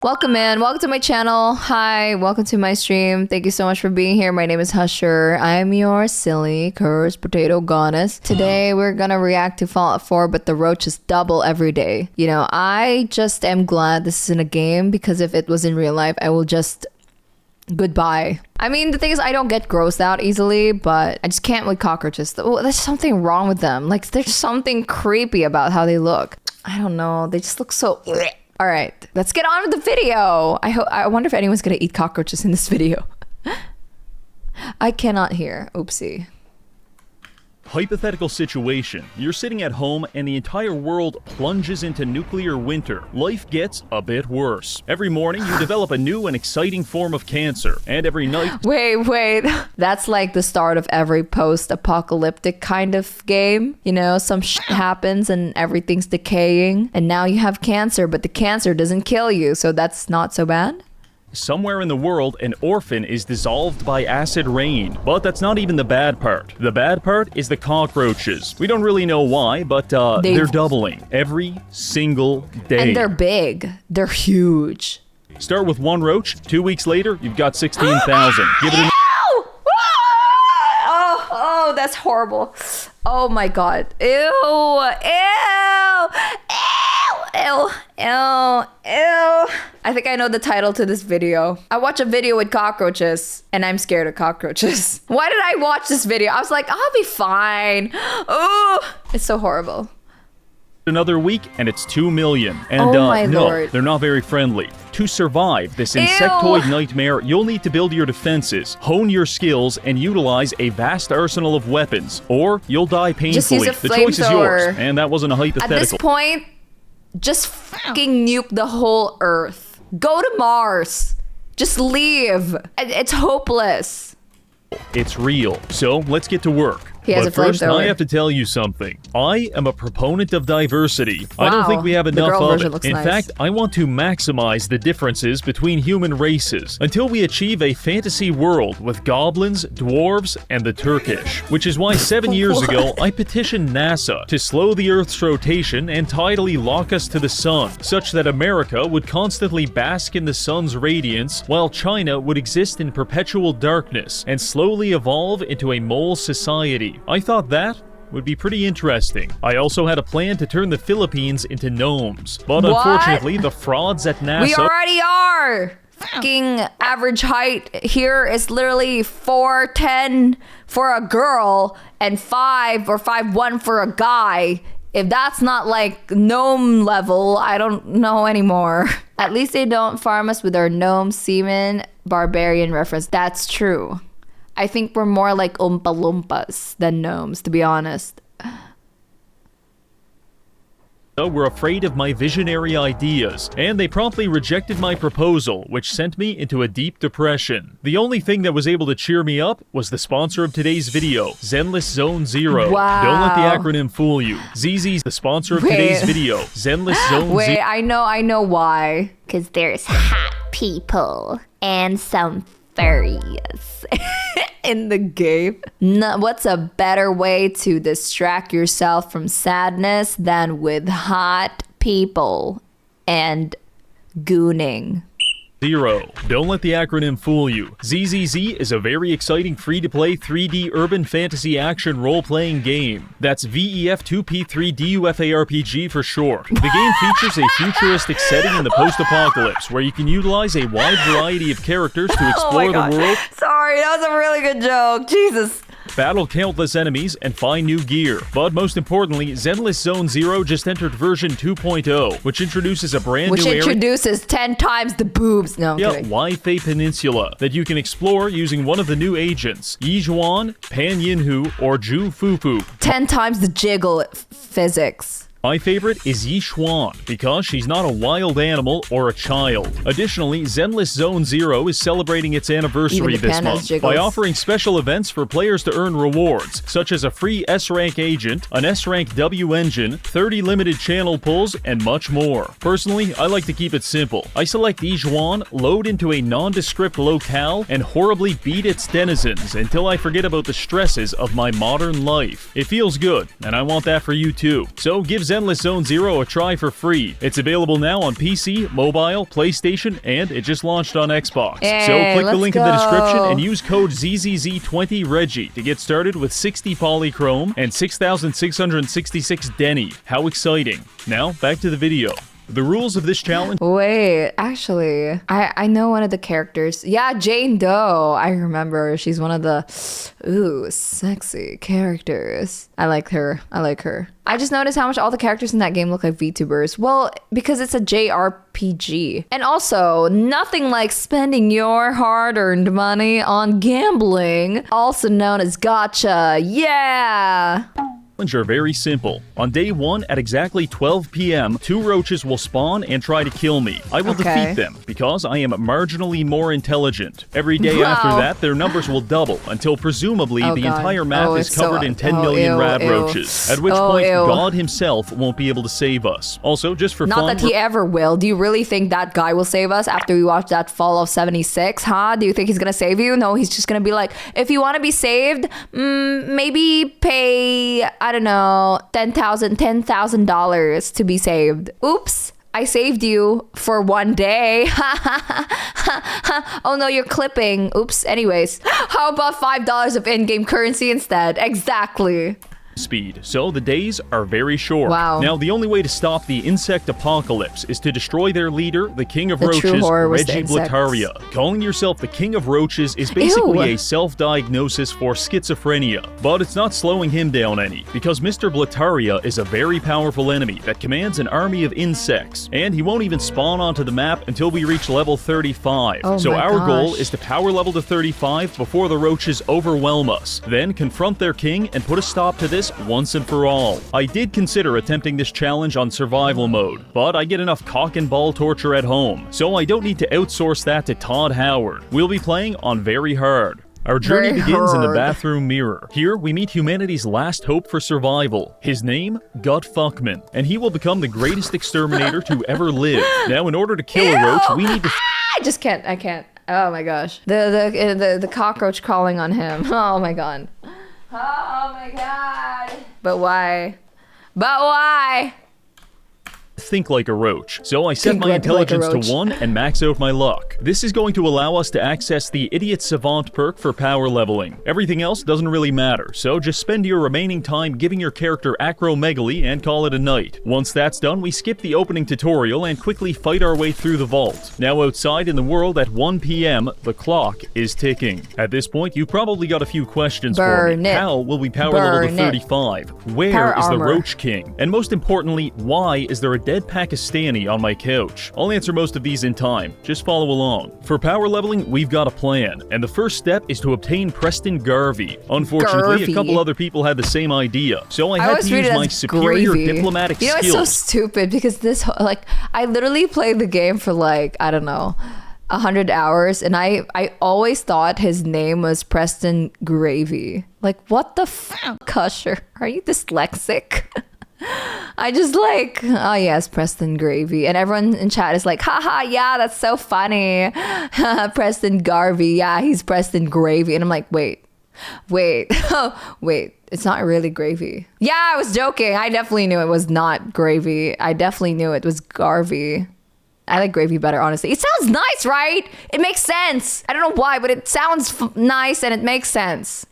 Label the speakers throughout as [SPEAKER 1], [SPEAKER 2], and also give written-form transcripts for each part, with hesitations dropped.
[SPEAKER 1] Welcome to my channel. Hi, welcome to my stream. Thank you so much for being here. My name is Husher. I'm your silly cursed potato goddess. Today we're gonna react to Fallout 4, but the roaches double every day. You know, I just am glad this is in a game, because if it was in real life, I will just goodbye. I mean, the thing is, I don't get grossed out easily, but I just can't with cockroaches. Oh, there's something wrong with them. Like, there's something creepy about how they look. I don't know. They just look so... All right, let's get on with the video. I wonder if anyone's gonna eat cockroaches in this video. I cannot hear. Oopsie.
[SPEAKER 2] Hypothetical situation. You're sitting at home and the entire world plunges into nuclear winter. Life gets a bit worse. Every morning you develop a new and exciting form of cancer, and every night...
[SPEAKER 1] Wait. That's like the start of every post-apocalyptic kind of game. You know, some shit happens and everything's decaying, and now you have cancer, but the cancer doesn't kill you, so that's not so bad.
[SPEAKER 2] Somewhere in the world, an orphan is dissolved by acid rain. But that's not even the bad part. The bad part is the cockroaches. We don't really know why, but they're doubling every single day.
[SPEAKER 1] And they're big. They're huge.
[SPEAKER 2] Start with one roach. 2 weeks later, you've got 16,000. Give it a...
[SPEAKER 1] Oh, that's horrible. Oh my god. Ew. I think I know the title to this video. I watch a video with cockroaches and I'm scared of cockroaches. Why did I watch this video? I was like, I'll be fine. Oh, it's so horrible.
[SPEAKER 2] Another week and it's 2 million. And
[SPEAKER 1] oh my
[SPEAKER 2] no,
[SPEAKER 1] Lord.
[SPEAKER 2] They're not very friendly. To survive this insectoid nightmare, you'll need to build your defenses, hone your skills, and utilize a vast arsenal of weapons. Or you'll die painfully.
[SPEAKER 1] Just use a
[SPEAKER 2] the choice is yours.
[SPEAKER 1] flamethrower.
[SPEAKER 2] And that wasn't a hypothetical.
[SPEAKER 1] At this point, just fucking nuke the whole Earth. Go to Mars. Just leave. It's hopeless.
[SPEAKER 2] It's real. So let's get to work.
[SPEAKER 1] He has
[SPEAKER 2] but
[SPEAKER 1] a
[SPEAKER 2] first,
[SPEAKER 1] flamethrower.
[SPEAKER 2] I have to tell you something. I am a proponent of diversity.
[SPEAKER 1] Wow.
[SPEAKER 2] I don't think we have
[SPEAKER 1] The
[SPEAKER 2] enough
[SPEAKER 1] girl
[SPEAKER 2] of
[SPEAKER 1] version
[SPEAKER 2] it.
[SPEAKER 1] looks
[SPEAKER 2] In
[SPEAKER 1] nice.
[SPEAKER 2] fact, I want to maximize the differences between human races until we achieve a fantasy world with goblins, dwarves, and the Turkish. Which is why 7 years ago, I petitioned NASA to slow the Earth's rotation and tidally lock us to the sun, such that America would constantly bask in the sun's radiance, while China would exist in perpetual darkness and slowly evolve into a mole society. I thought that would be pretty interesting. I also had a plan to turn the Philippines into gnomes. But
[SPEAKER 1] What?
[SPEAKER 2] unfortunately, the frauds at NASA...
[SPEAKER 1] We already are. Fucking average height here is literally 4'10" for a girl and 5 or 5'1" for a guy. If that's not like gnome level, I don't know anymore. At least they don't farm us with our gnome semen barbarian reference. That's true. I think we're more like Oompa Loompas than gnomes, to be honest.
[SPEAKER 2] were afraid of my visionary ideas, and they promptly rejected my proposal, which sent me into a deep depression. The only thing that was able to cheer me up was the sponsor of today's video, Zenless Zone Zero.
[SPEAKER 1] Wow.
[SPEAKER 2] Don't let the acronym fool you. ZZ's the sponsor of today's video, Zenless Zone Zero.
[SPEAKER 1] Wait, I know why. Because there's hot people and some furries in the game. No, what's a better way to distract yourself from sadness than with hot people and gooning?
[SPEAKER 2] Don't let the acronym fool you. ZZZ is a very exciting free-to-play 3D urban fantasy action role-playing game. That's VEF2P3DUFARPG for short. The game features a futuristic setting in the post-apocalypse where you can utilize a wide variety of characters to explore the world.
[SPEAKER 1] Sorry, that was a really good joke. Jesus.
[SPEAKER 2] Battle countless enemies, and find new gear. But most importantly, Zenless Zone Zero just entered version 2.0, which introduces a brand new area.
[SPEAKER 1] Which introduces 10 times the boobs. No, I'm kidding.
[SPEAKER 2] Waifei Peninsula, that you can explore using one of the new agents, Yijuan, Pan Yinhu, or Zhu Fufu.
[SPEAKER 1] 10 times the jiggle physics.
[SPEAKER 2] My favorite is Yixuan, because she's not a wild animal or a child. Additionally, Zenless Zone Zero is celebrating its anniversary this month by offering special events for players to earn rewards, such as a free S-Rank agent, an S-Rank W engine, 30 limited channel pulls, and much more. Personally, I like to keep it simple. I select Yijuan, load into a nondescript locale, and horribly beat its denizens until I forget about the stresses of my modern life. It feels good, and I want that for you too. So give Endless Zone Zero a try for free. It's available now on PC, mobile, PlayStation, and it just launched on Xbox.
[SPEAKER 1] Hey,
[SPEAKER 2] so click the link in the description
[SPEAKER 1] go.
[SPEAKER 2] and use code ZZZ20Reggie to get started with 60 polychrome and 6,666 Denny. How exciting. Now, back to the video. The rules of this challenge...
[SPEAKER 1] Wait, actually, I know one of the characters. Yeah, Jane Doe. I remember. She's one of the, sexy characters. I like her. I just noticed how much all the characters in that game look like VTubers. Well, because it's a JRPG. And also, nothing like spending your hard-earned money on gambling, also known as gacha. Yeah!
[SPEAKER 2] Are very simple. On day 1 at exactly 12 p.m., 2 roaches will spawn and try to kill me. I will defeat them because I am marginally more intelligent. Every day after that, their numbers will double until presumably the entire map is covered in 10 million rad roaches. At which point, God himself won't be able to save us. Also, just for fun...
[SPEAKER 1] Not that he ever will. Do you really think that guy will save us after we watch that Fall of 76, huh? Do you think he's gonna save you? No, he's just gonna be like, if you want to be saved, maybe pay... I don't know, $10,000 to be saved. Oops, I saved you for one day. Oh no, you're clipping. Oops, anyways. How about $5 of in-game currency instead? Exactly.
[SPEAKER 2] Speed, so the days are very short.
[SPEAKER 1] Wow.
[SPEAKER 2] Now, the only way to stop the insect apocalypse is to destroy their leader, the king of roaches, Reggie Blataria. Calling yourself the king of roaches is basically a self-diagnosis for schizophrenia, but it's not slowing him down any, because Mr. Blataria is a very powerful enemy that commands an army of insects, and he won't even spawn onto the map until we reach level 35. So our goal is to power level to 35 before the roaches overwhelm us, then confront their king and put a stop to this once and for all. I did consider attempting this challenge on survival mode, but I get enough cock and ball torture at home, so I don't need to outsource that to Todd Howard. We'll be playing on very hard. Our journey begins in the bathroom mirror. Here, we meet humanity's last hope for survival. His name, Gut Fuckman, and he will become the greatest exterminator to ever live. Now, in order to kill a roach, we need to...
[SPEAKER 1] I can't. Oh my gosh. The cockroach crawling on him. Oh my god. Oh my god. But why?
[SPEAKER 2] Think like a roach. So I set my intelligence to 1 and max out my luck. This is going to allow us to access the Idiot Savant perk for power leveling. Everything else doesn't really matter, so just spend your remaining time giving your character acromegaly and call it a night. Once that's done, we skip the opening tutorial and quickly fight our way through the vault. Now outside in the world at 1 p.m., the clock is ticking. At this point, you probably got a few questions for me. How will we power level to 35? Where is the Roach King? And most importantly, why is there a dead Pakistani on my couch? I'll answer most of these in time. Just follow along. For power leveling, we've got a plan, and the first step is to obtain Preston Garvey. Unfortunately, a couple other people had the same idea, so I had to use my superior diplomatic skills. You know, it's so stupid because this,
[SPEAKER 1] I literally played the game for I don't know, 100 hours, and I always thought his name was Preston Gravy. What the fuck, Husher? Are you dyslexic? I just oh yes, Preston Gravy. And everyone in chat is like, haha, yeah, that's so funny. Preston Garvey, yeah, he's Preston Gravy. And I'm like, wait, it's not really gravy. Yeah, I was joking. I definitely knew it was not gravy. I definitely knew it was Garvey. I like gravy better, honestly. It sounds nice, right? It makes sense. I don't know why, but it sounds nice and it makes sense.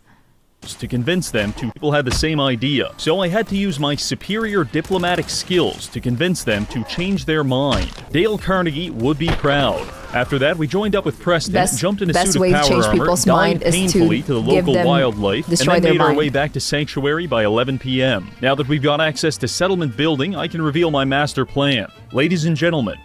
[SPEAKER 2] To convince them people had the same idea, so I had to use my superior diplomatic skills to convince them to change their mind. Dale Carnegie would be proud. After that, we joined up with Preston, jumped in a suit of power armor, died painfully to the local wildlife, and then made our way back to Sanctuary by 11 p.m. Now that we've got access to Settlement Building, I can reveal my master plan. Ladies and gentlemen,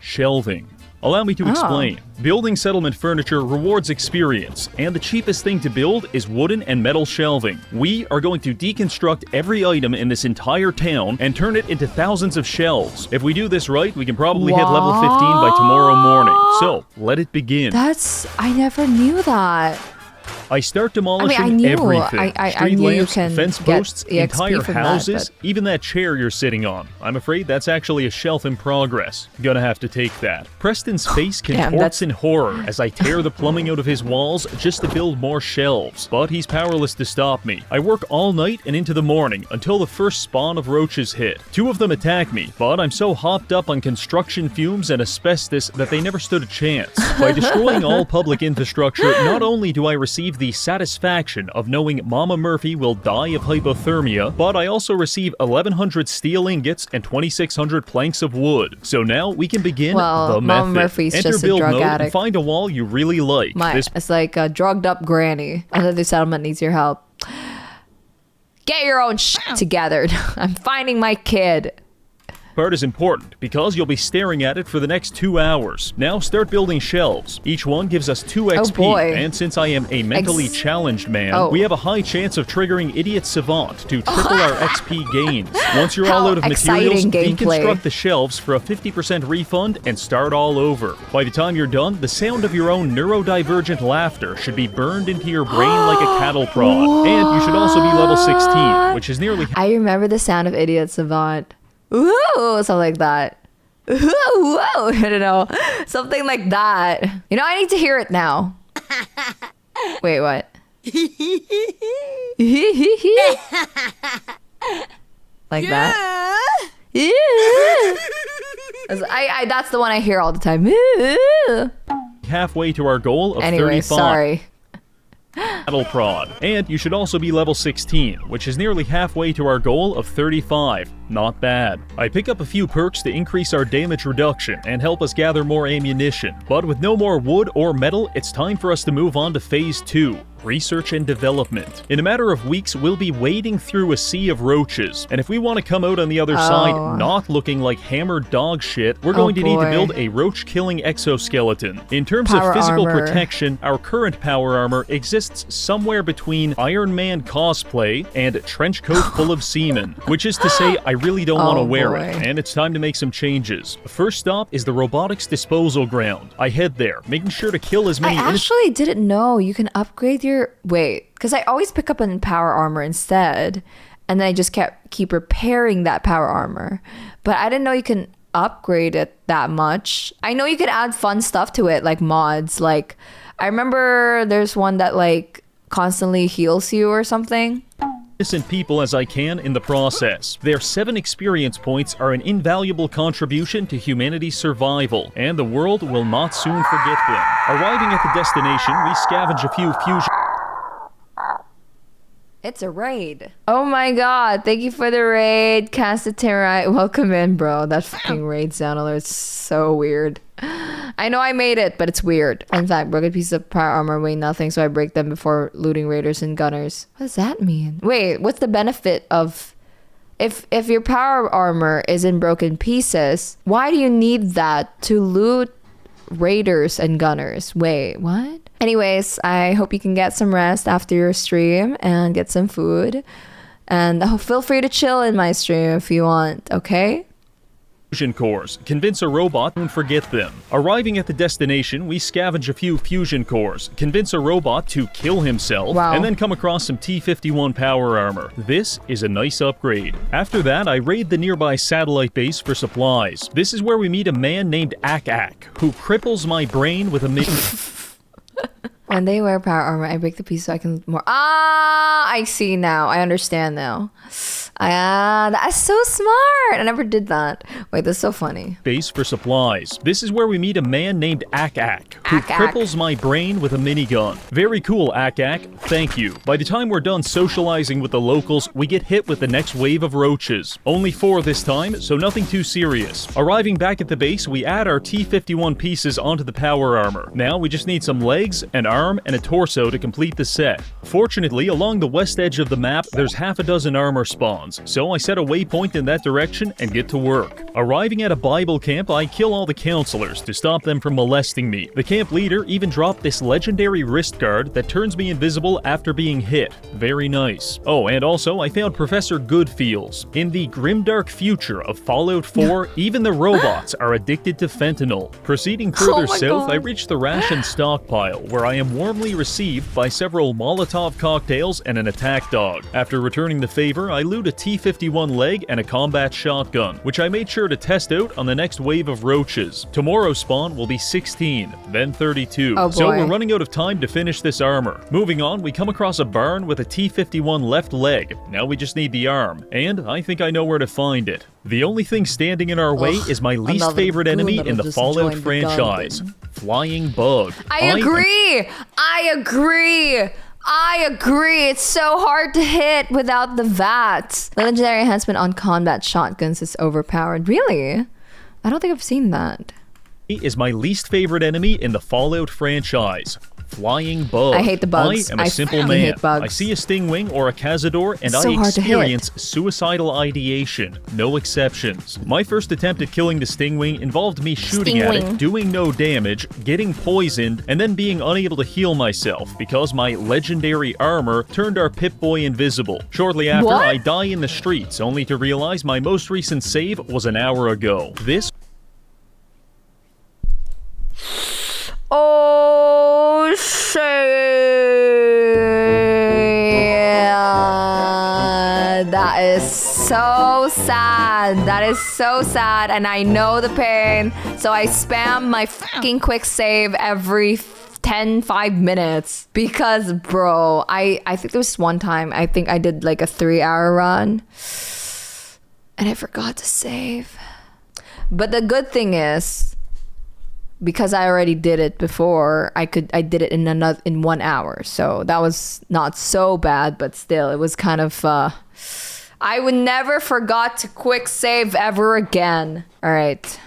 [SPEAKER 2] shelving. Allow me to explain. Building settlement furniture rewards experience, and the cheapest thing to build is wooden and metal shelving. We are going to deconstruct every item in this entire town and turn it into thousands of shelves. If we do this right, we can probably hit level 15 by tomorrow morning. So, let it begin.
[SPEAKER 1] I never knew that.
[SPEAKER 2] I start demolishing
[SPEAKER 1] I knew.
[SPEAKER 2] everything.
[SPEAKER 1] I
[SPEAKER 2] Street
[SPEAKER 1] knew you
[SPEAKER 2] lamps,
[SPEAKER 1] can
[SPEAKER 2] fence
[SPEAKER 1] get
[SPEAKER 2] posts,
[SPEAKER 1] EXP
[SPEAKER 2] entire
[SPEAKER 1] from that,
[SPEAKER 2] houses,
[SPEAKER 1] but-
[SPEAKER 2] even that chair you're sitting on. I'm afraid that's actually a shelf in progress. Gonna have to take that. Preston's face contorts in horror as I tear the plumbing out of his walls just to build more shelves, but he's powerless to stop me. I work all night and into the morning until the first spawn of roaches hit. 2 of them attack me, but I'm so hopped up on construction fumes and asbestos that they never stood a chance. By destroying all public infrastructure, not only do I receive the satisfaction of knowing Mama Murphy will die of hypothermia, but I also receive 1,100 steel ingots and 2,600 planks of wood. So now we can begin the
[SPEAKER 1] Mama
[SPEAKER 2] method.
[SPEAKER 1] Murphy's
[SPEAKER 2] Enter
[SPEAKER 1] just a
[SPEAKER 2] build
[SPEAKER 1] drug
[SPEAKER 2] mode
[SPEAKER 1] addict.
[SPEAKER 2] and find a wall you really like.
[SPEAKER 1] It's like a drugged up granny. Another settlement needs your help. Get your own together. I'm finding my kid.
[SPEAKER 2] Part is important because you'll be staring at it for the next 2 hours. Now start building shelves. Each one gives us 2 XP,
[SPEAKER 1] boy.
[SPEAKER 2] and since I am a mentally challenged man, we have a high chance of triggering Idiot Savant to triple our XP gains. Once you're all out of materials, deconstruct the shelves for a 50% refund and start all over. By the time you're done, the sound of your own neurodivergent laughter should be burned into your brain like a cattle prod. And you should also be level 16, which is nearly...
[SPEAKER 1] I remember the sound of Idiot Savant. Ooh, something like that. Ooh, whoa, I don't know. Something like that. You know, I need to hear it now. Wait, what? Like that? Yeah. That's the one I hear all the time.
[SPEAKER 2] halfway to our goal of
[SPEAKER 1] anyway,
[SPEAKER 2] 35.
[SPEAKER 1] Sorry.
[SPEAKER 2] Cattle prod. And you should also be level 16, which is nearly halfway to our goal of 35. Not bad. I pick up a few perks to increase our damage reduction and help us gather more ammunition. But with no more wood or metal, it's time for us to move on to phase 2. Research and development. In a matter of weeks, we'll be wading through a sea of roaches. And if we want to come out on the other side not looking like hammered dog shit, we're going to need to build a roach-killing exoskeleton. In terms of physical protection, our current power armor exists somewhere between Iron Man cosplay and trench coat full of semen. Which is to say, I really don't want to wear it, and it's time to make some changes. First stop is the robotics disposal ground. I head there, making sure to kill as many...
[SPEAKER 1] I actually didn't know you can upgrade your... Wait, because I always pick up an power armor instead, and then I just keep repairing that power armor. But I didn't know you can upgrade it that much. I know you could add fun stuff to it, like mods. Like, I remember there's one that like constantly heals you or something.
[SPEAKER 2] Innocent people as I can in the process. Their 7 experience points are an invaluable contribution to humanity's survival, and the world will not soon forget them. Arriving at the destination, we scavenge a few fusion...
[SPEAKER 1] It's a raid. Oh my god, thank you for the raid, Cassaterite. Welcome in, bro. That fucking raid sound alert is so weird. I know I made it, but it's weird. In fact, broken pieces of power armor weigh nothing, so I break them before looting raiders and gunners. What does that mean? Wait, what's the benefit of... If your power armor is in broken pieces, why do you need that to loot raiders and gunners? Wait, what? Anyways, I hope you can get some rest after your stream and get some food. And feel free to chill in my stream if you want, okay?
[SPEAKER 2] Fusion cores. Convince a robot and forget them. Arriving at the destination, we scavenge a few fusion cores, convince a robot to kill himself, and then come across some T-51 power armor. This is a nice upgrade. After that, I raid the nearby satellite base for supplies. This is where we meet a man named Ak, who cripples my brain with a
[SPEAKER 1] When they wear power armor, I break the piece so I can more... Ah, I see now. I understand now. That's so smart. I never did that. Wait, that's so funny.
[SPEAKER 2] Base for supplies. This is where we meet a man named Ak, who cripples my brain with a minigun. Very cool, Ak. Thank you. By the time we're done socializing with the locals, we get hit with the next wave of roaches. Only 4 this time, so nothing too serious. Arriving back at the base, we add our T-51 pieces onto the power armor. Now we just need some legs, an arm, and a torso to complete the set. Fortunately, along the west edge of the map, there's half a dozen armor spawns. spawns, so I set a waypoint in that direction and get to work. Arriving at a Bible camp, I kill all the counselors to stop them from molesting me. The camp leader even dropped this legendary wrist guard that turns me invisible after being hit. Very nice. Oh, and also I found Professor Goodfeels. In the grimdark future of Fallout 4, even the robots are addicted to fentanyl. Proceeding further south, I reach the ration stockpile, where I am warmly received by several Molotov cocktails and an attack dog. After returning the favor, I loot a T-51 leg and a combat shotgun, which I made sure to test out on the next wave of roaches. Tomorrow's spawn will be 16, then 32.
[SPEAKER 1] Oh boy.
[SPEAKER 2] So we're running out of time to finish this armor. Moving on, we come across a barn with a T-51 left leg. Now we just need the arm, and I think I know where to find it. The only thing standing in our way is my least favorite enemy in the Fallout franchise, Flying Bug.
[SPEAKER 1] I agree! It's so hard to hit without the VATs. The legendary enhancement on combat shotguns is overpowered. Really? I don't think I've seen that.
[SPEAKER 2] Is my least favorite enemy in the Fallout franchise, Flying Bug.
[SPEAKER 1] I hate the bugs.
[SPEAKER 2] I am a simple man. I see a stingwing or a cazador and I experience suicidal ideation. No exceptions. My first attempt at killing the stingwing involved me shooting at it, doing no damage, getting poisoned, and then being unable to heal myself because my legendary armor turned our Pip-Boy invisible. Shortly after, I die in the streets, only to realize my most recent save was an hour ago. This...
[SPEAKER 1] Oh shit! That is so sad. That is so sad, and I know the pain. So I spam my fucking quick save every 5 minutes because, bro, I think there was one time I think I did like a 3-hour run, and I forgot to save. But the good thing is, because I already did it before, I did it in 1 hour, so that was not so bad. But still, it was kind of I would never forgot to quick save ever again. All right.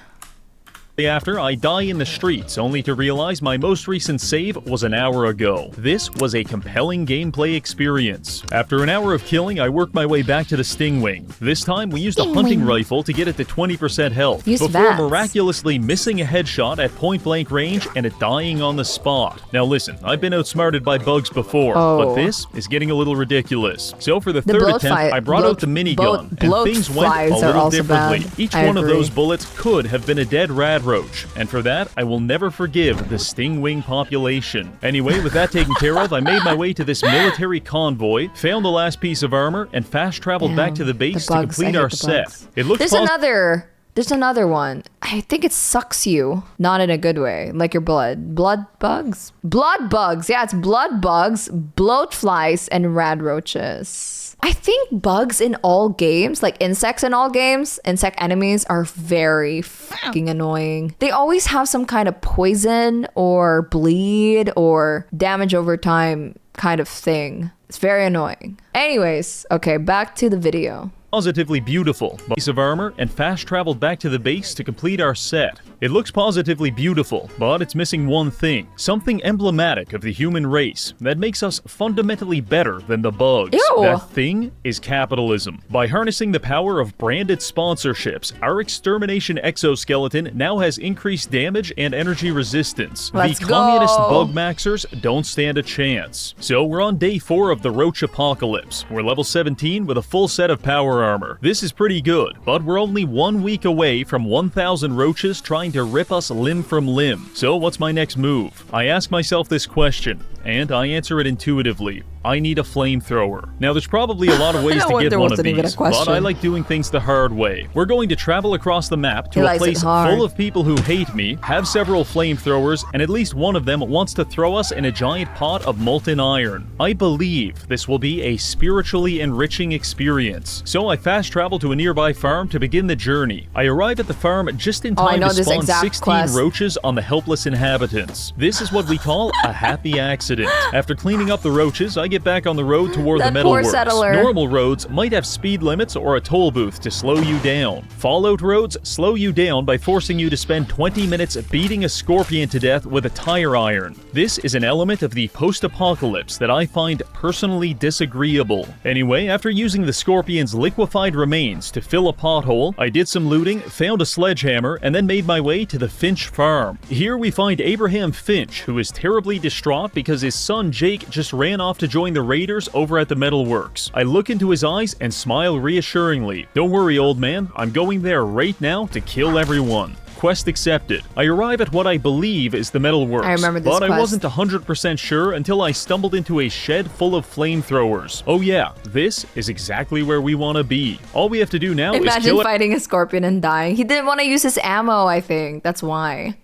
[SPEAKER 2] After, I die in the streets, only to realize my most recent save was an hour ago. This was a compelling gameplay experience. After an hour of killing, I worked my way back to the stingwing. This time, we used a hunting rifle to get it to 20% health, before miraculously missing a headshot at point-blank range and it dying on the spot. Now listen, I've been outsmarted by bugs before, but this is getting a little ridiculous. So for the third attempt, I brought out the minigun, and things went a little differently. Each one of those bullets could have been a dead rad roach, and for that, I will never forgive the stingwing population. Anyway, with that taken care of, I made my way to this military convoy, found the last piece of armor, and fast-traveled back to the base to complete our set. It looks
[SPEAKER 1] There's another one. I think it sucks you. Not in a good way. Like your blood. Blood bugs? Blood bugs. Yeah, it's blood bugs, bloat flies, and rad roaches. I think bugs in all games, like insects in all games, insect enemies are very fucking annoying. They always have some kind of poison or bleed or damage over time kind of thing. It's very annoying. Anyways, okay, back to the video.
[SPEAKER 2] Positively beautiful piece of armor and fast traveled back to the base to complete our set. It looks positively beautiful, but it's missing one thing, something emblematic of the human race that makes us fundamentally better than the bugs.
[SPEAKER 1] Ew.
[SPEAKER 2] That thing is capitalism. By harnessing the power of branded sponsorships, our extermination exoskeleton now has increased damage and energy resistance. The communist bug maxers don't stand a chance. So we're on day 4 of the Roach apocalypse. We're level 17 with a full set of power armor. This is pretty good, but we're only 1 week away from 1,000 roaches trying to rip us limb from limb. So what's my next move? I ask myself this question, and I answer it intuitively. I need a flamethrower. Now, there's probably a lot of ways to get one of these, but I like doing things the hard way. We're going to travel across the map to a place full of people who hate me, have several flamethrowers, and at least one of them wants to throw us in a giant pot of molten iron. I believe this will be a spiritually enriching experience. So I fast travel to a nearby farm to begin the journey. I arrive at the farm just in time to spawn 16 roaches on the helpless inhabitants. This is what we call a happy accident. accident. After cleaning up the roaches, I get back on the road toward the
[SPEAKER 1] That poor
[SPEAKER 2] metalworks.
[SPEAKER 1] settler.
[SPEAKER 2] Normal roads might have speed limits or a toll booth to slow you down. Fallout roads slow you down by forcing you to spend 20 minutes beating a scorpion to death with a tire iron. This is an element of the post-apocalypse that I find personally disagreeable. Anyway, after using the scorpion's liquefied remains to fill a pothole, I did some looting, found a sledgehammer, and then made my way to the Finch farm. Here we find Abraham Finch, who is terribly distraught because his son Jake just ran off to join the raiders over at the metalworks. I look into his eyes and smile reassuringly. Don't worry, old man, I'm going there right now to kill everyone. Quest accepted. I arrive at what I believe is the metalworks,
[SPEAKER 1] I remember this
[SPEAKER 2] but
[SPEAKER 1] quest.
[SPEAKER 2] I wasn't 100% sure until I stumbled into a shed full of flamethrowers. Oh yeah, this is exactly where we want to be. All we have to do now is
[SPEAKER 1] Imagine
[SPEAKER 2] kill
[SPEAKER 1] fighting a scorpion and dying. He didn't want to use his ammo, I think. That's why.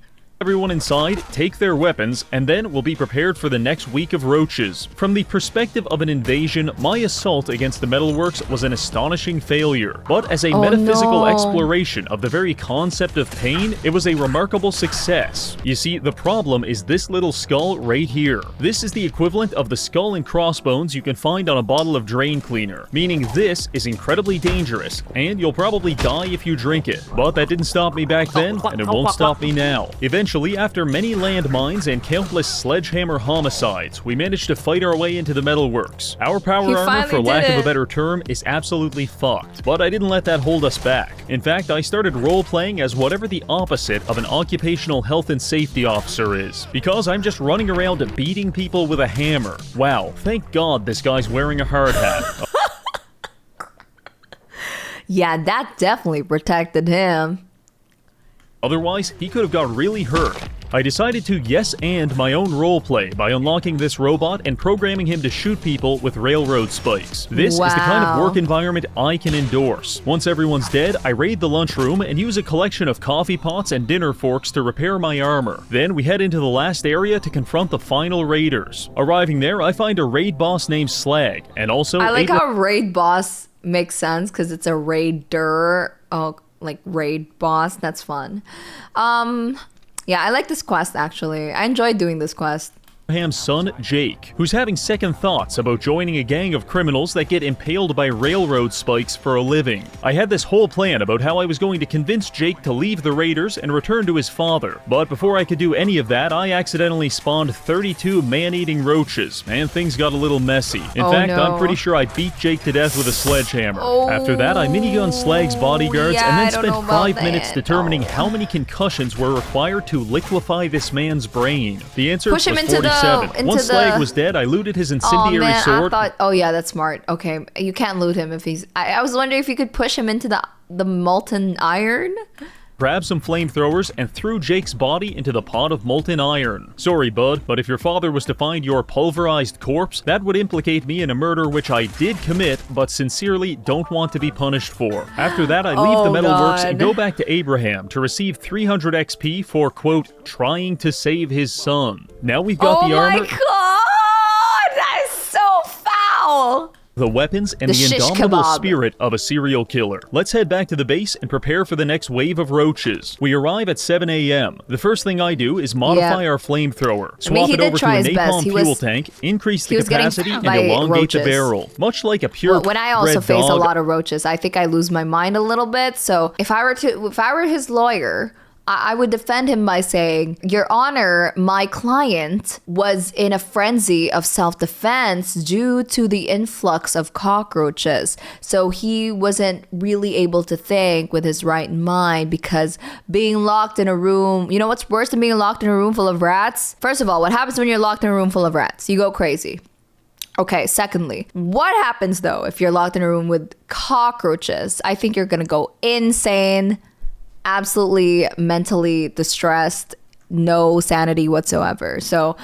[SPEAKER 2] everyone inside, take their weapons, and then we'll be prepared for the next week of roaches. From the perspective of an invasion, my assault against the metalworks was an astonishing failure. But as a metaphysical exploration of the very concept of pain, it was a remarkable success. You see, the problem is this little skull right here. This is the equivalent of the skull and crossbones you can find on a bottle of drain cleaner, meaning this is incredibly dangerous, and you'll probably die if you drink it. But that didn't stop me back then, and it won't stop me now. Eventually, after many landmines and countless sledgehammer homicides, we managed to fight our way into the metalworks. Our power armor, for lack of a better term, is absolutely fucked, but I didn't let that hold us back. In fact, I started role-playing as whatever the opposite of an occupational health and safety officer is, because I'm just running around beating people with a hammer. Wow, thank God this guy's wearing a hard hat.
[SPEAKER 1] Yeah, that definitely protected him.
[SPEAKER 2] Otherwise, he could have got really hurt. I decided to yes-and my own roleplay by unlocking this robot and programming him to shoot people with railroad spikes. This is the kind of work environment I can endorse. Once everyone's dead, I raid the lunchroom and use a collection of coffee pots and dinner forks to repair my armor. Then we head into the last area to confront the final raiders. Arriving there, I find a raid boss named Slag, and also
[SPEAKER 1] I like how raid boss makes sense because it's a raider. Oh, like raid boss. That's fun. Yeah, I like this quest actually. I enjoyed doing this quest.
[SPEAKER 2] Abraham's son, Jake, who's having second thoughts about joining a gang of criminals that get impaled by railroad spikes for a living. I had this whole plan about how I was going to convince Jake to leave the raiders and return to his father. But before I could do any of that, I accidentally spawned 32 man-eating roaches, and things got a little messy. In fact, I'm pretty sure I beat Jake to death with a sledgehammer. After that, I minigun Slag's bodyguards and then spent 5 minutes determining how many concussions were required to liquefy this man's brain. The answer was 47. Once Slag was dead, I looted his incendiary sword.
[SPEAKER 1] Oh yeah, that's smart. Okay, you can't loot him if he's... I was wondering if you could push him into the molten iron.
[SPEAKER 2] Grabbed some flamethrowers and threw Jake's body into the pot of molten iron. Sorry, bud, but if your father was to find your pulverized corpse, that would implicate me in a murder which I did commit, but sincerely don't want to be punished for. After that, I leave the metalworks and go back to Abraham to receive 300 XP for, quote, trying to save his son. Now we've got the armor...
[SPEAKER 1] Oh my god! That is so foul!
[SPEAKER 2] The weapons, and the indomitable spirit of a serial killer. Let's head back to the base and prepare for the next wave of roaches. We arrive at 7 a.m. The first thing I do is modify our flamethrower, swap it over to a napalm fuel tank, increase the capacity, and elongate the barrel. Much like a pure
[SPEAKER 1] when I also face a lot of roaches, I think I lose my mind a little bit. So if I were his lawyer, I would defend him by saying, Your Honor, my client was in a frenzy of self-defense due to the influx of cockroaches. So he wasn't really able to think with his right mind because being locked in a room, you know what's worse than being locked in a room full of rats? First of all, what happens when you're locked in a room full of rats? You go crazy. Okay, secondly, what happens though if you're locked in a room with cockroaches? I think you're gonna go insane. Absolutely mentally distressed, no sanity whatsoever. So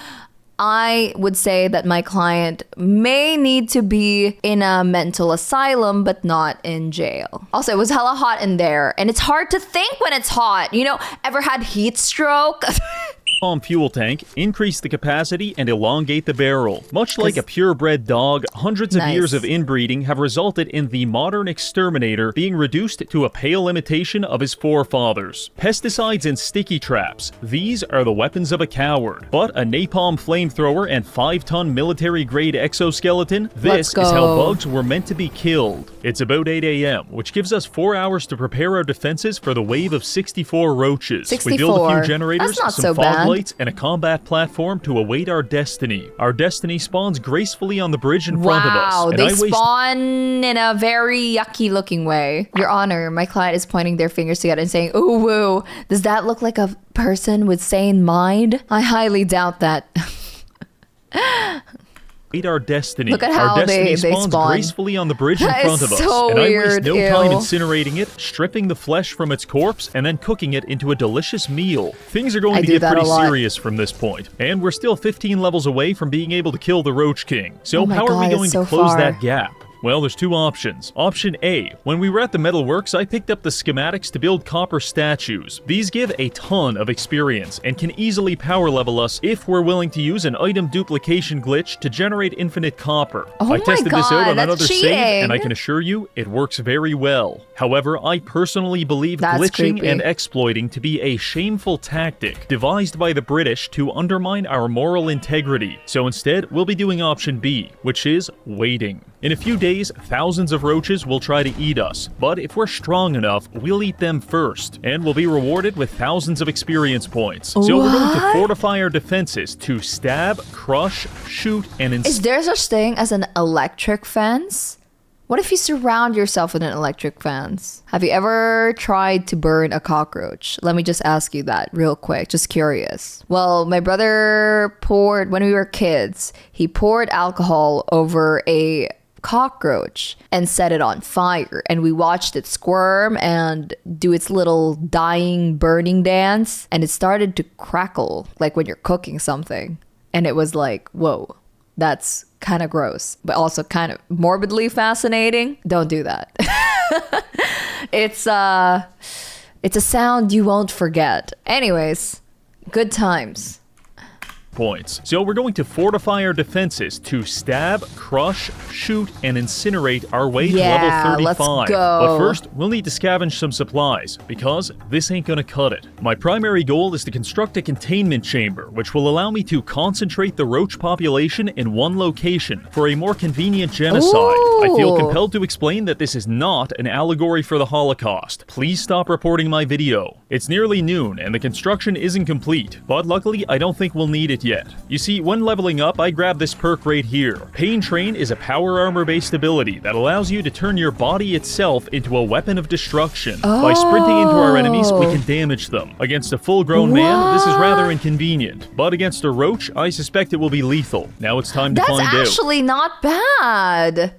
[SPEAKER 1] I would say that my client may need to be in a mental asylum, but not in jail. Also, it was hella hot in there, and it's hard to think when it's hot. You know, ever had heat stroke?
[SPEAKER 2] fuel tank, increase the capacity, and elongate the barrel. Much like a purebred dog, hundreds of years of inbreeding have resulted in the modern exterminator being reduced to a pale imitation of his forefathers. Pesticides and sticky traps. These are the weapons of a coward. But a napalm flamethrower and 5-ton military-grade exoskeleton? This is how bugs were meant to be killed. It's about 8 a.m., which gives us 4 hours to prepare our defenses for the wave of 64 roaches.
[SPEAKER 1] 64.
[SPEAKER 2] We build a few generators, some
[SPEAKER 1] so
[SPEAKER 2] fog
[SPEAKER 1] bad.
[SPEAKER 2] lights, and a combat platform to await our destiny. Our destiny spawns gracefully on the bridge in front of us.
[SPEAKER 1] Wow, they spawn in a very yucky-looking way. Your Honor, my client is pointing their fingers together and saying, "Ooh, woo, does that look like a person with sane mind?" I highly doubt that.
[SPEAKER 2] Our destiny.
[SPEAKER 1] Look at how
[SPEAKER 2] our destiny
[SPEAKER 1] they
[SPEAKER 2] spawns
[SPEAKER 1] spawn
[SPEAKER 2] gracefully on the bridge in
[SPEAKER 1] That
[SPEAKER 2] front
[SPEAKER 1] is
[SPEAKER 2] of us.
[SPEAKER 1] so
[SPEAKER 2] And
[SPEAKER 1] weird.
[SPEAKER 2] I waste no
[SPEAKER 1] Ew.
[SPEAKER 2] time incinerating it, stripping the flesh from its corpse, and then cooking it into a delicious meal. Things are going to get pretty serious from this point. And we're still 15 levels away from being able to kill the Roach King. So how are we going to close that gap? Well, there's two options. Option A. When we were at the metalworks, I picked up the schematics to build copper statues. These give a ton of experience and can easily power level us if we're willing to use an item duplication glitch to generate infinite copper. I tested this out on another save, and I can assure you, it works very well. However, I personally believe glitching and exploiting to be a shameful tactic devised by the British to undermine our moral integrity. So instead, we'll be doing option B, which is waiting. In a few days, thousands of roaches will try to eat us, but if we're strong enough, we'll eat them first, and we'll be rewarded with thousands of experience points. So we're going to fortify our defenses to stab, crush, shoot, and
[SPEAKER 1] Is there such thing as an electric fence? What if you surround yourself with an electric fence? Have you ever tried to burn a cockroach? Let me just ask you that real quick, just curious. Well, my brother poured, when we were kids, he poured alcohol over a cockroach and set it on fire, and we watched it squirm and do its little dying burning dance, and it started to crackle like when you're cooking something, and it was like, whoa, that's kind of gross, but also kind of morbidly fascinating. Don't do that. It's a sound you won't forget. Anyways, good times.
[SPEAKER 2] Points. So we're going to fortify our defenses to stab, crush, shoot, and incinerate our way to level 35.
[SPEAKER 1] Let's go.
[SPEAKER 2] But first, we'll need to scavenge some supplies, because this ain't gonna cut it. My primary goal is to construct a containment chamber, which will allow me to concentrate the roach population in one location for a more convenient genocide. I feel compelled to explain that this is not an allegory for the Holocaust. Please stop reporting my video. It's nearly noon, and the construction isn't complete, but luckily I don't think we'll need it yet. You see, when leveling up, I grabbed this perk right here. Pain Train is a power armor-based ability that allows you to turn your body itself into a weapon of destruction. By sprinting into our enemies, we can damage them. Against a full-grown man, this is rather inconvenient. But against a roach, I suspect it will be lethal. Now it's time to find out.
[SPEAKER 1] That's actually not bad.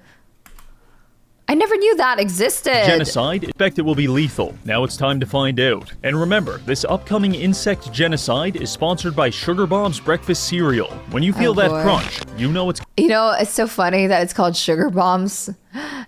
[SPEAKER 1] I never knew that existed.
[SPEAKER 2] Genocide, expect it will be lethal. Now it's time to find out. And remember, this upcoming insect genocide is sponsored by Sugar Bomb's breakfast cereal. When you feel that crunch, you know it's...
[SPEAKER 1] You know, it's so funny that it's called Sugar Bombs.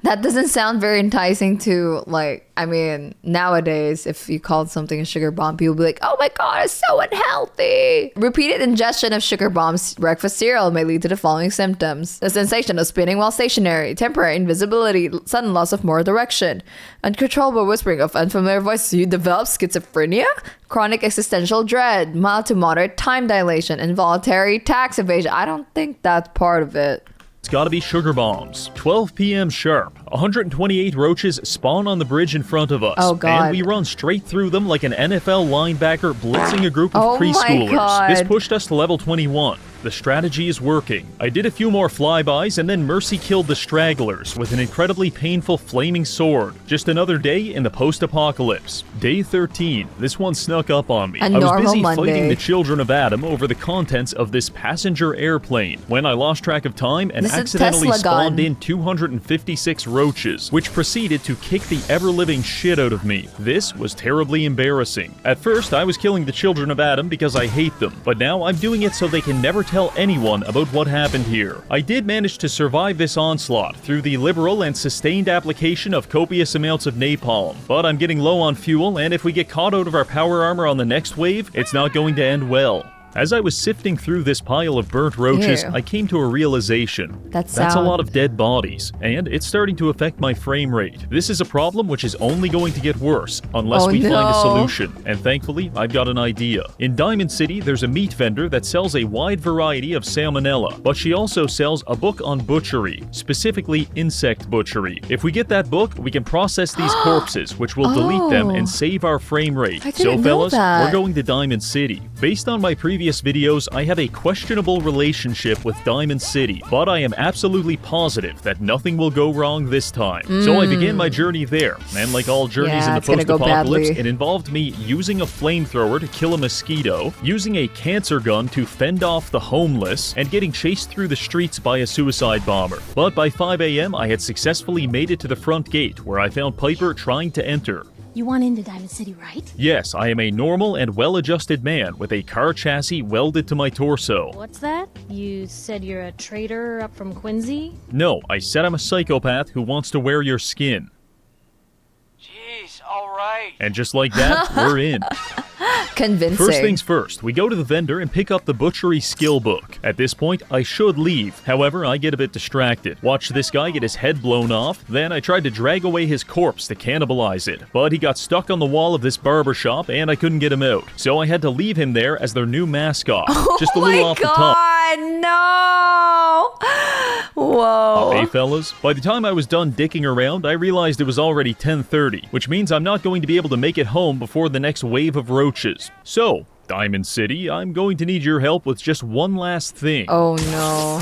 [SPEAKER 1] That doesn't sound very enticing to, like, I mean, nowadays, if you called something a sugar bomb, people would be like, oh my god, it's so unhealthy. Repeated ingestion of Sugar Bomb's breakfast cereal may lead to the following symptoms: the sensation of spinning while stationary, temporary invisibility, sudden loss of moral direction, uncontrollable whispering of unfamiliar voices. You develop schizophrenia, chronic existential dread, mild to moderate time dilation, involuntary tax evasion. I don't think that's part of it.
[SPEAKER 2] It's gotta be Sugar Bombs. 12 p.m. sharp. 128 roaches spawn on the bridge in front of us.
[SPEAKER 1] Oh, God.
[SPEAKER 2] And we run straight through them like an NFL linebacker blitzing a group of preschoolers.
[SPEAKER 1] My God.
[SPEAKER 2] This pushed us to level 21. The strategy is working. I did a few more flybys and then mercy killed the stragglers with an incredibly painful flaming sword. Just another day in the post-apocalypse. Day 13. This one snuck up on me. I was busy fighting the children of Adam over the contents of this passenger airplane when I lost track of time and accidentally spawned in 256 roaches, which proceeded to kick the ever-living shit out of me. This was terribly embarrassing. At first, I was killing the children of Adam because I hate them, but now I'm doing it so they can never tell anyone about what happened here. I did manage to survive this onslaught through the liberal and sustained application of copious amounts of napalm, but I'm getting low on fuel, and if we get caught out of our power armor on the next wave, it's not going to end well. As I was sifting through this pile of burnt roaches,
[SPEAKER 1] Ew.
[SPEAKER 2] I came to a realization.
[SPEAKER 1] That's
[SPEAKER 2] a lot of dead bodies, and it's starting to affect my frame rate. This is a problem which is only going to get worse unless we find a solution, and thankfully, I've got an idea. In Diamond City, there's a meat vendor that sells a wide variety of salmonella, but she also sells a book on butchery, specifically insect butchery. If we get that book, we can process these corpses, which will delete them and save our frame rate. So fellas, we're going to Diamond City. Based on my previous videos, I have a questionable relationship with Diamond City, but I am absolutely positive that nothing will go wrong this time. So I began my journey there, and like all journeys in the post-apocalypse, it involved me using a flamethrower to kill a mosquito, using a cancer gun to fend off the homeless, and getting chased through the streets by a suicide bomber. But by 5 a.m., I had successfully made it to the front gate, where I found Piper trying to enter.
[SPEAKER 3] You want into Diamond City, right?
[SPEAKER 2] Yes, I am a normal and well-adjusted man with a car chassis welded to my torso.
[SPEAKER 3] What's that? You said you're a trader up from Quincy?
[SPEAKER 2] No, I said I'm a psychopath who wants to wear your skin.
[SPEAKER 4] Jeez, alright.
[SPEAKER 2] And just like that, we're in.
[SPEAKER 1] Convincing.
[SPEAKER 2] First things first, we go to the vendor and pick up the butchery skill book. At this point, I should leave. However, I get a bit distracted. Watch this guy get his head blown off. Then I tried to drag away his corpse to cannibalize it. But he got stuck on the wall of this barber shop and I couldn't get him out. So I had to leave him there as their new mascot. Just a little off the top.
[SPEAKER 1] No! Whoa.
[SPEAKER 2] Hey fellas, by the time I was done dicking around, I realized it was already 10:30, which means I'm not going to be able to make it home before the next wave of roaches. So, Diamond City, I'm going to need your help with just one last thing.
[SPEAKER 1] Oh no.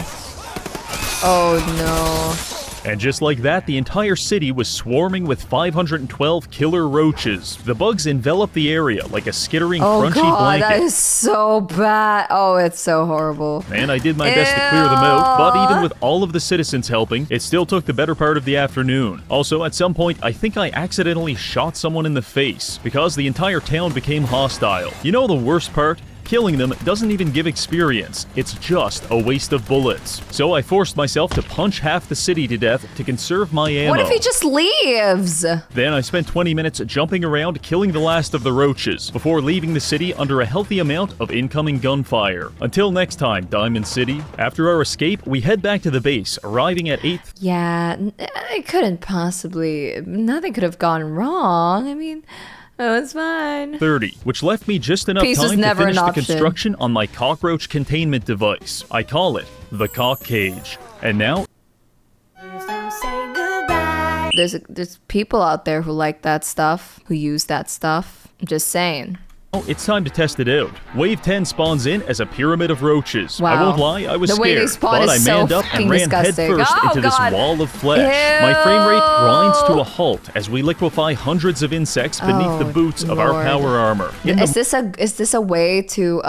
[SPEAKER 1] Oh no.
[SPEAKER 2] And just like that, the entire city was swarming with 512 killer roaches. The bugs enveloped the area like a skittering, crunchy blanket.
[SPEAKER 1] That is so bad. Oh, it's so horrible.
[SPEAKER 2] And I did my best to clear them out, but even with all of the citizens helping, it still took the better part of the afternoon. Also, at some point, I think I accidentally shot someone in the face, because the entire town became hostile. You know the worst part? Killing them doesn't even give experience, it's just a waste of bullets. So I forced myself to punch half the city to death to conserve my ammo.
[SPEAKER 1] What if he just leaves?
[SPEAKER 2] Then I spent 20 minutes jumping around killing the last of the roaches, before leaving the city under a healthy amount of incoming gunfire. Until next time, Diamond City. After our escape, we head back to the base, arriving at 8th.
[SPEAKER 1] Yeah, it couldn't possibly... Nothing could have gone wrong. I mean... Oh, it's fine.
[SPEAKER 2] 30, which left me just enough
[SPEAKER 1] Peace was
[SPEAKER 2] time to
[SPEAKER 1] never
[SPEAKER 2] finish
[SPEAKER 1] an
[SPEAKER 2] the
[SPEAKER 1] option.
[SPEAKER 2] construction on my cockroach containment device. I call it the cock cage. And now,
[SPEAKER 1] There's people out there who like that stuff, who use that stuff. I'm just saying.
[SPEAKER 2] it's time to test it out. Wave 10 spawns in as a pyramid of roaches.
[SPEAKER 1] Wow.
[SPEAKER 2] I won't lie, I was
[SPEAKER 1] The way they
[SPEAKER 2] scared,
[SPEAKER 1] spawn
[SPEAKER 2] but I
[SPEAKER 1] is so
[SPEAKER 2] manned up
[SPEAKER 1] fucking
[SPEAKER 2] and ran
[SPEAKER 1] disgusting.
[SPEAKER 2] headfirst
[SPEAKER 1] Oh,
[SPEAKER 2] into this
[SPEAKER 1] God.
[SPEAKER 2] wall of flesh.
[SPEAKER 1] Ew.
[SPEAKER 2] My frame rate grinds to a halt as we liquefy hundreds of insects beneath the boots of our
[SPEAKER 1] Lord.
[SPEAKER 2] power armor.
[SPEAKER 1] Is this a way to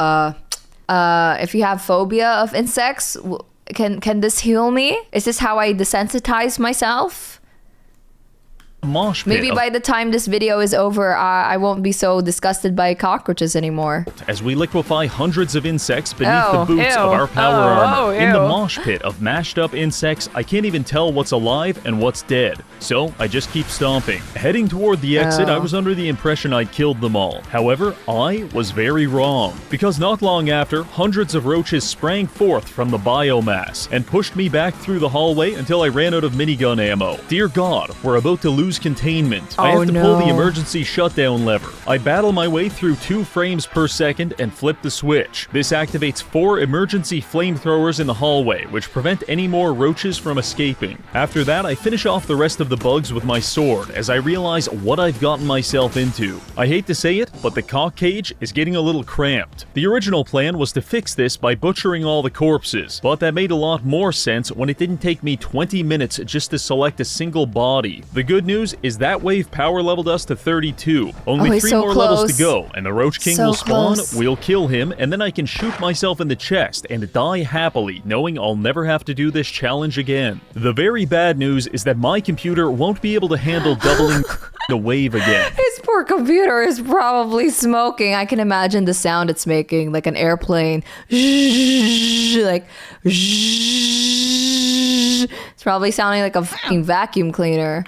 [SPEAKER 1] if you have phobia of insects, can this heal me? Is this how I desensitize myself?
[SPEAKER 2] Mosh pit
[SPEAKER 1] Maybe
[SPEAKER 2] of
[SPEAKER 1] by the time this video is over, I won't be so disgusted by cockroaches anymore.
[SPEAKER 2] as we liquefy hundreds of insects beneath
[SPEAKER 1] Oh,
[SPEAKER 2] the boots
[SPEAKER 1] ew.
[SPEAKER 2] of our power
[SPEAKER 1] Oh,
[SPEAKER 2] armor.
[SPEAKER 1] oh,
[SPEAKER 2] In the
[SPEAKER 1] ew.
[SPEAKER 2] mosh pit of mashed up insects, I can't even tell what's alive and what's dead. So I just keep stomping. Heading toward the exit, I
[SPEAKER 1] Oh.
[SPEAKER 2] was under the impression I'd killed them all. However, I was very wrong. Because not long after, hundreds of roaches sprang forth from the biomass and pushed me back through the hallway until I ran out of minigun ammo. Dear God, we're about to lose containment. I
[SPEAKER 1] Oh,
[SPEAKER 2] have to pull the
[SPEAKER 1] no.
[SPEAKER 2] emergency shutdown lever. I battle my way through 2 frames per second and flip the switch. This activates 4 emergency flamethrowers in the hallway, which prevent any more roaches from escaping. After that, I finish off the rest of the bugs with my sword as I realize what I've gotten myself into. I hate to say it, but the cock cage is getting a little cramped. The original plan was to fix this by butchering all the corpses, but that made a lot more sense when it didn't take me 20 minutes just to select a single body. The good news is that wave power leveled us to 32. Only
[SPEAKER 1] he's
[SPEAKER 2] 3
[SPEAKER 1] so
[SPEAKER 2] more levels
[SPEAKER 1] close.
[SPEAKER 2] to go, and the Roach King
[SPEAKER 1] So
[SPEAKER 2] will spawn,
[SPEAKER 1] close.
[SPEAKER 2] we'll kill him, and then I can shoot myself in the chest and die happily, knowing I'll never have to do this challenge again. The very bad news is that my computer won't be able to handle doubling the wave again.
[SPEAKER 1] His poor computer is probably smoking. I can imagine the sound it's making, like an airplane. Like, it's probably sounding like a fucking vacuum cleaner.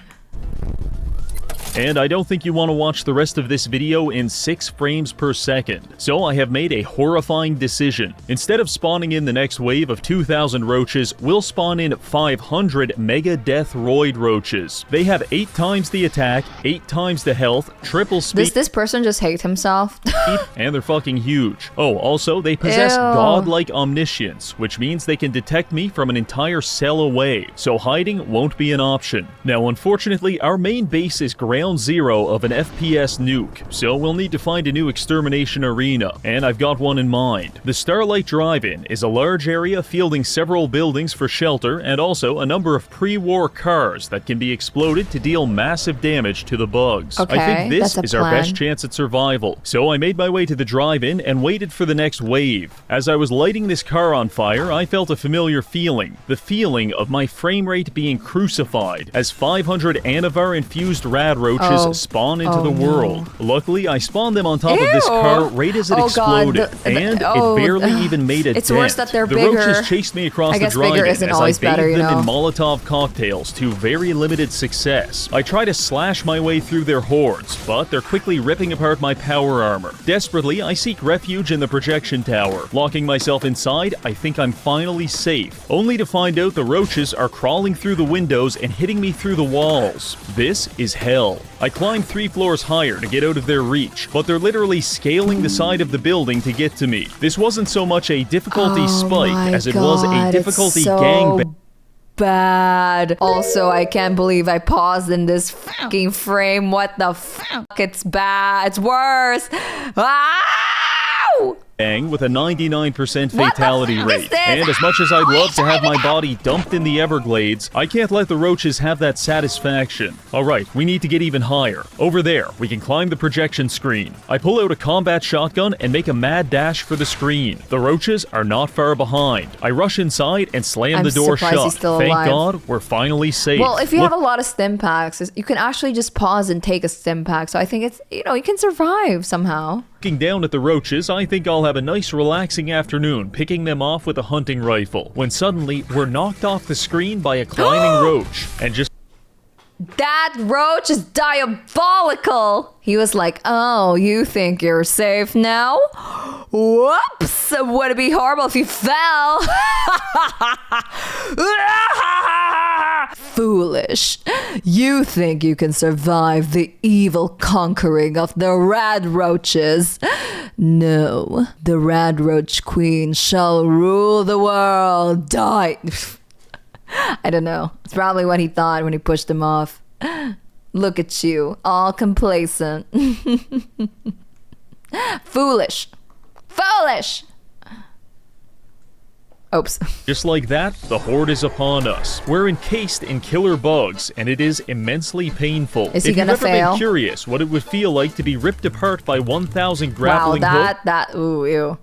[SPEAKER 2] And I don't think you want to watch the rest of this video in 6 frames per second. So I have made a horrifying decision. Instead of spawning in the next wave of 2,000 roaches, we'll spawn in 500 Mega Death Roid roaches. They have 8 times the attack, 8 times the health, triple speed.
[SPEAKER 1] Does this person just hate himself?
[SPEAKER 2] And they're fucking huge. Oh, also, they possess
[SPEAKER 1] Ew.
[SPEAKER 2] godlike omniscience, which means they can detect me from an entire cell away, so hiding won't be an option. Now, unfortunately, our main base is ground zero of an FPS nuke, so we'll need to find a new extermination arena, and I've got one in mind. The Starlight Drive-in is a large area fielding several buildings for shelter, and also a number of pre-war cars that can be exploded to deal massive damage to the bugs.
[SPEAKER 1] Okay,
[SPEAKER 2] I think this
[SPEAKER 1] that's
[SPEAKER 2] is
[SPEAKER 1] a
[SPEAKER 2] our best
[SPEAKER 1] plan.
[SPEAKER 2] chance at survival, so I made my way to the drive-in and waited for the next wave. As I was lighting this car on fire, I felt a familiar feeling. The feeling of my frame rate being crucified as 500 Anavar-infused rad roaches spawn into the world. Luckily, I spawned them on top of this car right as it exploded, and it barely even made a dent.
[SPEAKER 1] It's worse that they're
[SPEAKER 2] the
[SPEAKER 1] bigger.
[SPEAKER 2] roaches chased me across
[SPEAKER 1] I
[SPEAKER 2] the
[SPEAKER 1] guess bigger
[SPEAKER 2] drive-in
[SPEAKER 1] isn't
[SPEAKER 2] as I
[SPEAKER 1] always
[SPEAKER 2] bathed
[SPEAKER 1] better, you
[SPEAKER 2] them in
[SPEAKER 1] know.
[SPEAKER 2] Molotov cocktails to very limited success. I try to slash my way through their hordes, but they're quickly ripping apart my power armor. Desperately, I seek refuge in the projection tower. Locking myself inside, I think I'm finally safe, only to find out the roaches are crawling through the windows and hitting me through the walls. This is hell. I climb 3 floors higher to get out of their reach, but they're literally scaling the side of the building to get to me. This wasn't so much a difficulty spike as it was a difficulty gangbang.
[SPEAKER 1] Bad. Also, I can't believe I paused in this fucking frame. What the fuck? It's bad. It's worse. Ow!
[SPEAKER 2] With a 99%
[SPEAKER 1] What the
[SPEAKER 2] fatality
[SPEAKER 1] fuck is
[SPEAKER 2] rate.
[SPEAKER 1] this?
[SPEAKER 2] And as much as I'd love to have my body dumped in the Everglades, I can't let the roaches have that satisfaction. Alright, we need to get even higher. Over there, we can climb the projection screen. I pull out a combat shotgun and make a mad dash for the screen. The roaches are not far behind. I rush inside and slam the door
[SPEAKER 1] surprised
[SPEAKER 2] shut.
[SPEAKER 1] he's still
[SPEAKER 2] Thank
[SPEAKER 1] alive.
[SPEAKER 2] God, we're finally safe.
[SPEAKER 1] Well, if you
[SPEAKER 2] Look
[SPEAKER 1] have a lot of stim packs, you can actually just pause and take a stim pack. So I think it's, you can survive somehow.
[SPEAKER 2] Looking down at the roaches, I think I'll have a nice relaxing afternoon picking them off with a hunting rifle, when suddenly we're knocked off the screen by a climbing roach, and just
[SPEAKER 1] That roach is diabolical. He was like, oh, you think you're safe now? Whoops! Would it be horrible if you fell? Foolish. You think you can survive the evil conquering of the rad roaches. No, the rad roach queen shall rule the world. Die. I don't know. It's probably what he thought when he pushed him off. Look at you, all complacent. Foolish. Foolish! Oops.
[SPEAKER 2] just like that, the horde is upon us. We're encased in killer bugs, and it is immensely painful.
[SPEAKER 1] Is he
[SPEAKER 2] if you've
[SPEAKER 1] gonna
[SPEAKER 2] ever
[SPEAKER 1] fail?
[SPEAKER 2] been curious what it would feel like to be ripped apart by 1,000 grappling hooks,
[SPEAKER 1] Ooh, ew.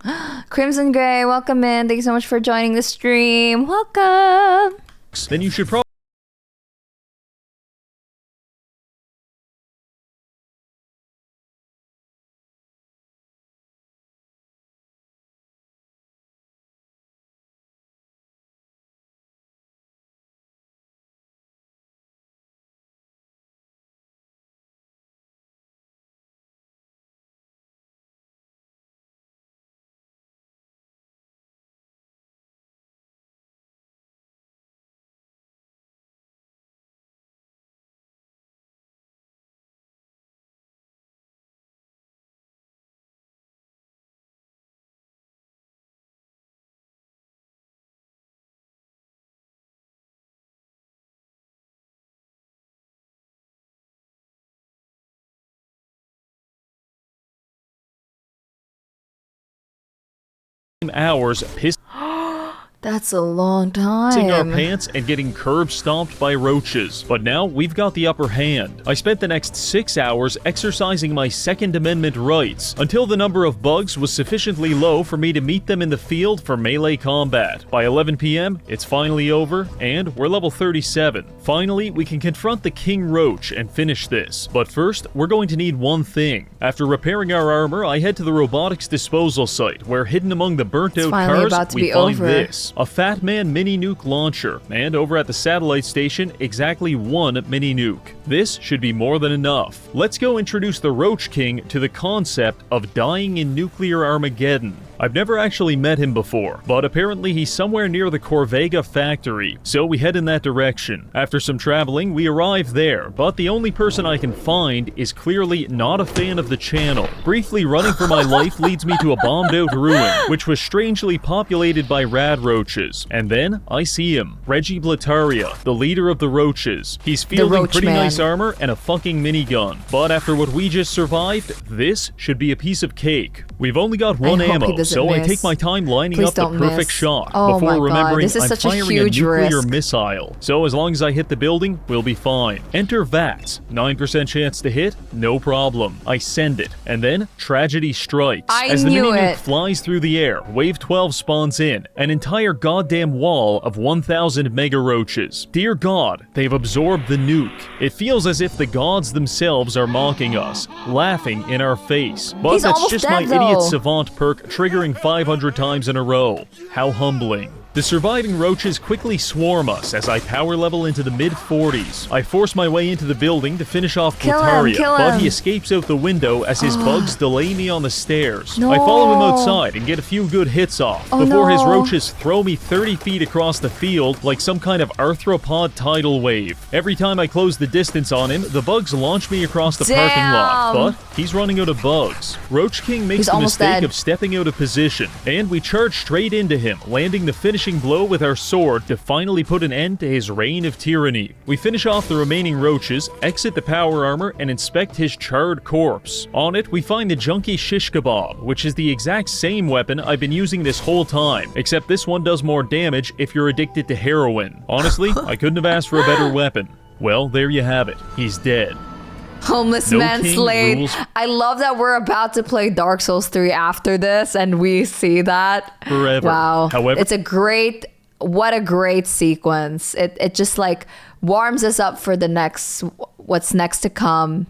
[SPEAKER 1] Crimson Gray, welcome in. Thank you so much for joining the stream. Welcome.
[SPEAKER 2] then you should probably hours pissing
[SPEAKER 1] That's a long
[SPEAKER 2] our
[SPEAKER 1] time.
[SPEAKER 2] pants and getting curb stomped by roaches. But now we've got the upper hand. I spent the next 6 hours exercising my Second Amendment rights until the number of bugs was sufficiently low for me to meet them in the field for melee combat. By 11 p.m., it's finally over, and we're level 37. Finally, we can confront the King Roach and finish this. But first, we're going to need one thing. After repairing our armor, I head to the robotics disposal site, where hidden among the burnt out
[SPEAKER 1] finally
[SPEAKER 2] cars,
[SPEAKER 1] about to
[SPEAKER 2] we
[SPEAKER 1] be
[SPEAKER 2] find
[SPEAKER 1] over.
[SPEAKER 2] this. a Fat Man mini nuke launcher, and over at the satellite station, exactly 1 mini nuke. This should be more than enough. Let's go introduce the Roach King to the concept of dying in nuclear Armageddon. I've never actually met him before, but apparently he's somewhere near the Corvega factory, so we head in that direction. After some traveling, we arrive there, but the only person I can find is clearly not a fan of the channel. Briefly running for my life leads me to a bombed-out ruin, which was strangely populated by rad roaches. And then I see him, Reggie, the leader of the Roaches. He's fielding pretty nice armor and a fucking minigun, but after what we just survived, this should be a piece of cake. We've only got 1 ammo, so I take my time lining up the perfect shot before remembering I'm firing a nuclear missile. So as long as I hit the building, we'll be fine. Enter VATS. 9% chance to hit, no problem. I send it, and then tragedy strikes. As the mini-nuke flies through the air, Wave 12 spawns in, an entire goddamn wall of 1,000 mega roaches. Dear God, they've absorbed the nuke. It feels as if the gods themselves are mocking us, laughing in our face. But that's just my idiot savant perk triggering 500 times in a row. How humbling. The surviving roaches quickly swarm us as I power level into the mid-40s. I force my way into the building to finish off Plutaria, but he escapes out the window as his bugs delay me on the stairs. I follow him outside and get a few good hits off before his roaches throw me 30 feet across the field like some kind of arthropod tidal wave. Every time I close the distance on him, the bugs launch me across the parking lot, but he's running out of bugs. Roach King makes the mistake of stepping out of position, and we charge straight into him, landing the finishing blow with our sword to finally put an end to his reign of tyranny. We finish off the remaining roaches, exit the power armor, and inspect his charred corpse. On it, we find the junky shish kebab, which is the exact same weapon I've been using this whole time, except this one does more damage if you're addicted to heroin. Honestly, I couldn't have asked for a better weapon. Well, there you have it. He's dead.
[SPEAKER 1] Homeless man slayed. I love that we're about to play Dark Souls 3 after this and we see that.
[SPEAKER 2] Forever.
[SPEAKER 1] Wow.
[SPEAKER 2] However,
[SPEAKER 1] it's a great, what a great sequence. It just like warms us up for the next, what's next to come.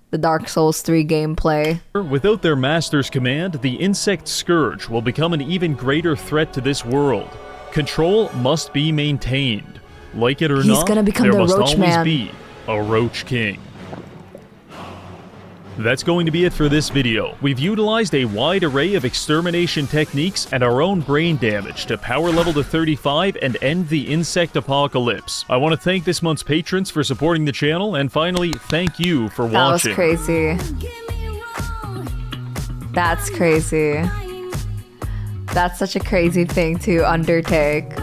[SPEAKER 1] The Dark Souls 3 gameplay.
[SPEAKER 2] Without their master's command, the insect scourge will become an even greater threat to this world. Control must be maintained. Like it or not,
[SPEAKER 1] gonna become
[SPEAKER 2] there
[SPEAKER 1] the
[SPEAKER 2] must
[SPEAKER 1] Roach
[SPEAKER 2] always
[SPEAKER 1] Man.
[SPEAKER 2] be a Roach King. That's going to be it for this video. We've utilized a wide array of extermination techniques and our own brain damage to power level to 35 and end the insect apocalypse. I want to thank this month's patrons for supporting the channel, and finally, thank you for watching.
[SPEAKER 1] That was crazy. That's crazy. That's such a crazy thing to undertake.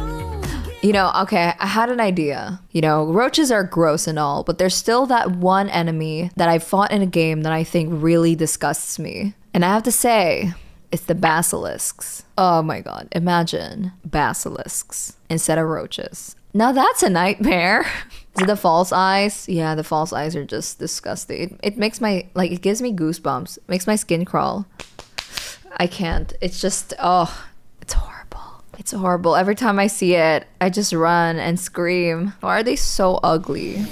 [SPEAKER 1] You know, okay, I had an idea. You know, roaches are gross and all, but there's still that one enemy that I fought in a game that I think really disgusts me. And I have to say, it's the basilisks. Oh my god, imagine basilisks instead of roaches. Now that's a nightmare. Is it the false eyes? Yeah, the false eyes are just disgusting. It makes my, like, it gives me goosebumps. It makes my skin crawl. I can't. It's just, oh, it's horrible. It's horrible. Every time I see it, I just run and scream. Why are they so ugly?